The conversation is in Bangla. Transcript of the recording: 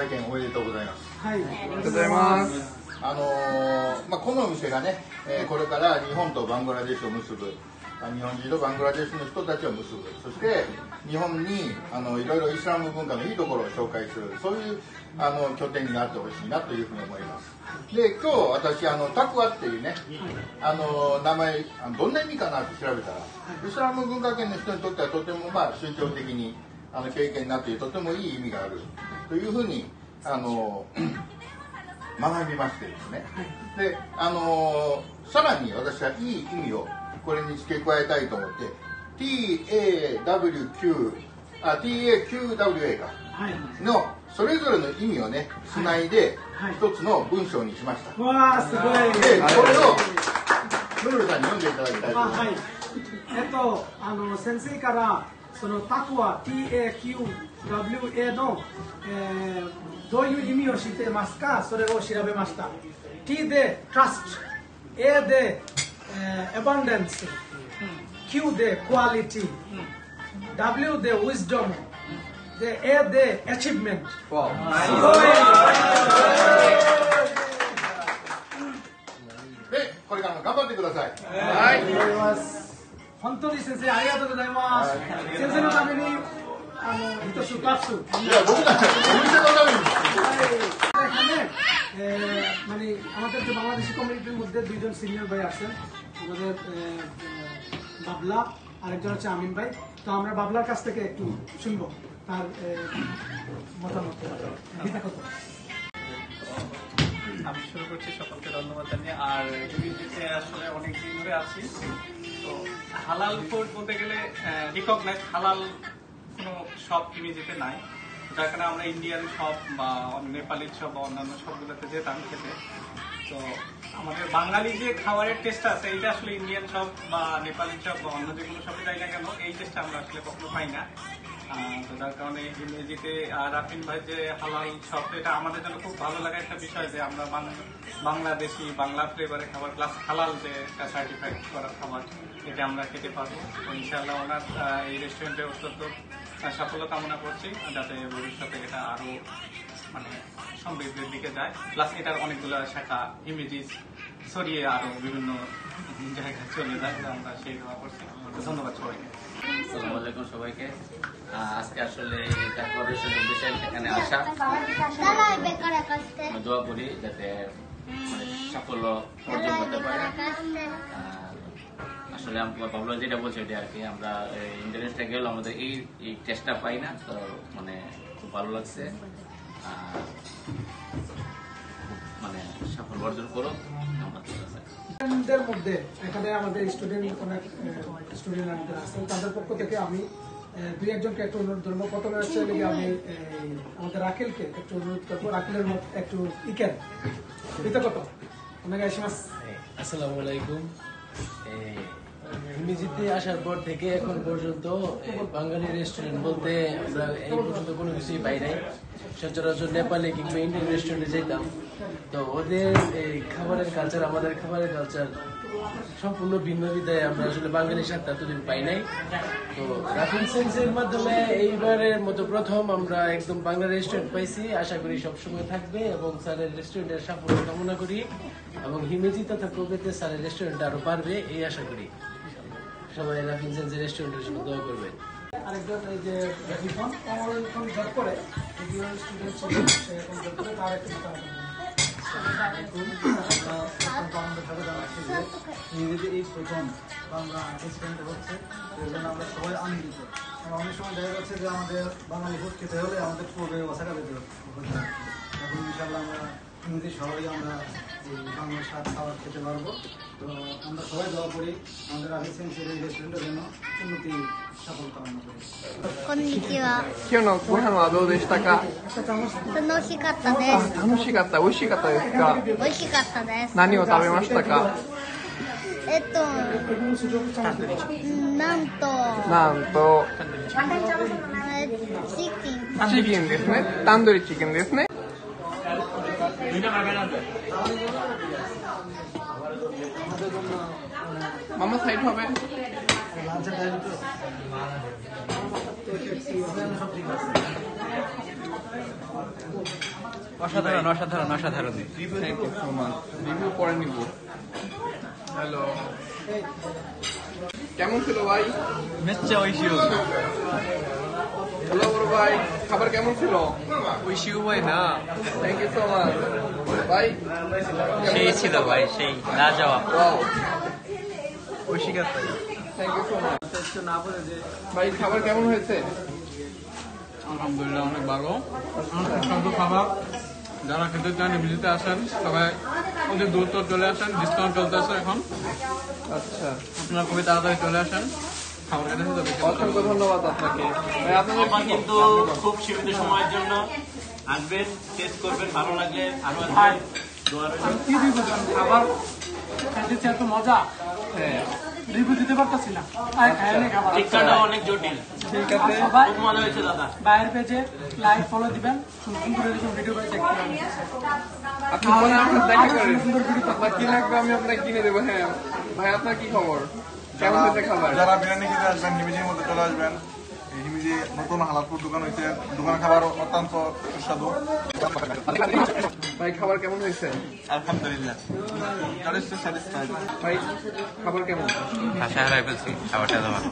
開店おめでとうございます。はい、ありがとうございます。このお店がね、これから日本とバングラデシュを結ぶ、日本人とバングラデシュの人たちを結ぶ、そして日本にいろいろイスラム文化のいいところを紹介する、そういう拠点になってほしいなというふうに思います。で、今日私タクワっていうね、名前どんな意味かなって調べたら、イスラム文化圏の人にとってはとても宗教的に経験になっている、とてもいい意味があるというふうに学びましてですね。で、さらに私はいい意味をこれに付け加えたいと思って、TAQWA かのそれぞれの意味をねつないで一つの文章にしました。わあ、すごい。で、これをルルさんに読んでいただきたいと思います。先生からそのタクワ TAQWA の、どういう意味を知っていますか、それを調べました。T で Trust、A で、Abundance、Q で Quality、W で Wisdom、で A で Achievement。すごい。で、これからも頑張ってください。はい、ありがとうございます。本当に先生ありがとうございます。先生のために一つ拍手。いや、僕たちお店のために。মানে আমাদের যে বাংলাদেশি কমিউনিটির মধ্যে দুইজন সিনিয়র ভাই আছেন, আমাদের বাবলা আরেকজন হচ্ছে আমিন ভাই। তো আমরা বাবলার কাছ থেকে একটু শুনবো তার মতামত। আমি শুরু করছি, সকলকে ধন্যবাদ জানিয়ে। আর হিমিজিতে আসলে অনেক দিন ধরে আছি, তো হালাল ফুড বলতে গেলে রিকগনাইজ হালাল কোনো শপ হিমিজিতে নাই, যার কারণে আমরা ইন্ডিয়ান শপ বা নেপালি শপ বা অন্যান্য শপগুলোতে যেতাম খেতে। তো আমাদের বাঙালি যে খাবারের টেস্ট আছে, এইটা আসলে ইন্ডিয়ান শপ বা নেপালি শপ বা অন্য যে কোনো শপে যাই না কেন, এই টেস্টটা আমরা আসলে কখনো পাই না। তো যার কারণে হিমেজিতে রাফিন ভাই যে হালাল শপ, এটা আমাদের জন্য খুব ভালো লাগা একটা বিষয় যে আমরা বাংলাদেশি বাংলা ফ্লেভারের খাবার প্লাস হালাল যে একটা সার্টিফাইড করা খাবার, এটা আমরা খেতে পারবো। ইনশাআল্লাহ ওনার এই রেস্টুরেন্টে অত্যন্ত সাফল্য কামনা করছি, যাতে ভবিষ্যতে এটা আরো মানে সমৃদ্ধির দিকে যায়, প্লাস এটার অনেকগুলো শাখা ইমেজিস ছড়িয়ে আরো বিভিন্ন জায়গায় চলে যায়, আমরা সেই দোয়া করছি। ধন্যবাদ সবাইকে। আসসালামু আলাইকুম সবাইকে। আজকে আসলে উদ্দেশ্যে এখানে আসা, দোয়া করি যাতে সাফল্য অর্জন করতে পারে। আসলে আমরা বাবলা যেটা বলছে এটা আর কি, আমরা ইন্টারনেটে গেলেও আমাদের এই টেস্টটা পাই না, তো মানে খুব ভালো লাগছে। মানে সাফল্য অর্জন করো আমাদের মধ্যে। এখানে আমাদের স্টুডেন্ট অনেক স্টুডেন্ট আছেন, তাদের পক্ষ থেকে আমি দুই একজনকে একটু অনুরোধ করবো। প্রথমে হচ্ছে আমি আমাদের রাকিলকে একটু অনুরোধ করবো, রাকিলের মত একটু ইকেন কত অনেক আসমাস। আসসালামু আলাইকুম। হিমিজিতে আসার পর থেকে এখন পর্যন্ত বাঙালি রেস্টুরেন্ট বলতে আমরা এই পর্যন্ত কোনো কিছুই পাই নাই। সচরাচর নেপালে কিংবা ইন্ডিয়ান রেস্টুরেন্টে যেতাম, তো ওদের এই খাবারের কালচার আমাদের খাবারের কালচার সম্পূর্ণ ভিন্ন বিধায় আমরা আসলে বাঙালির স্বাদটা এতদিন পাই নাই। তো রাফিন সেন্সের মাধ্যমে এইবারের মতো প্রথম আমরা একদম বাংলা রেস্টুরেন্ট পাইছি। আশা করি সবসময় থাকবে এবং স্যারের রেস্টুরেন্টের সাফল্য কামনা করি, এবং হিমেজি তথা প্রভৃতি স্যারের রেস্টুরেন্ট আরো পারবে এই আশা করি। সবাই রাফিন সেন্সের রেস্টুরেন্টের জন্য দোয়া করবে। আরেকজন এই যে জব করে, স্টুডেন্ট ছিল, তার একটু এই প্রথম আমরা রেস্টুরেন্ট হচ্ছে, এর জন্য আমরা সবাই আনন্দিত। অনেক সময় দেখা যাচ্ছে যে আমাদের বাঙালি ফুড খেতে হলে আমাদের পূর্বে ওসাকা যেতে হবে, এখন ইনশাল্লাহ আমরা হিন্দি শহরে আমরা এই বাংলা স্বাদ খাবার খেতে পারবো। তো আমরা সবাই দোয়া করি আমাদের রাফিন সেন্সের এই রেস্টুরেন্টের জন্য উন্নতি সফল কামনা করি। こんにちは。今日のご飯はどうでしたか？楽しかったです。楽しかった。美味しかったですか？美味しかったです。何を食べましたか？なんとチキンですね。タンドリーチキンですね。মামা সাইড হবে। অসাধারণ অসাধারণ অসাধারণ। Thank you so much. Review পরে নিব। হ্যালো, কেমন ছিল ভাই? মেচ্চা ঐশিও হ্যালো বড় ভাই, খাবার কেমন ছিল? ঐশিও ভাই না, থ্যাংক ইউ সো মাচ ভাই। সেই ছিল ভাই, সেই না যাওয়া wow, Aishika. Thank you so much ভাই। খাবার কেমন হয়েছে? আলহামদুলিল্লাহ অনেক ভালো, সুস্বাদু খাবার। যারা খেতে চান ভিজিতে আসেন, সবাই অতি দ্রুত চলে আসেন, ডিসকাউন্ট চলতেছে এখন। আচ্ছা, আপনারা খুবই তাড়াতাড়ি চলে আসেন, খাবার খেতে শুধু বেশি অসংখ্য ধন্যবাদ আপনাকে ভাই। আপনাদের আমার কিন্তু খুব সীমিত সময়ের জন্য আসবেন, টেস্ট করবেন, ভালো লাগলে আরো আসবেন। দোয়া রইল। কি রিভিউ দেন? খাবার খাইতেছি এত মজা, হ্যাঁ, রিভিউ দিতে পারতেছি না। আর খাইলে খাবার টিক্কাটা অনেক জটিল, ঠিক আছে। সবাই খুব মজা হয়েছে দাদা। বাইরের পেজে লাইক ফলো দিবেন, সুন্দর করে দেখুন ভিডিও করে দেখতে পাবেন। আপনি মনে আপনার দেখা করেন, আপনার কি লাগবে আমি আপনাকে কিনে দেবো। হ্যাঁ ভাই, আপনার কি খবর? কেমন হয়েছে খাবার? যারা বিরিয়ানি খেতে আসবেন হিমিজির মধ্যে চলে আসবেন। এই হিমিজি নতুন হালালপুর দোকান হয়েছে, দোকানের খাবার অত্যন্ত সুস্বাদু। ভাই খাবার কেমন হয়েছে? আলহামদুলিল্লাহ, স্যাটিসফাইড। ভাই খাবার কেমন? ভাষা হারাই ফেলছি, খাবারটা ভালো।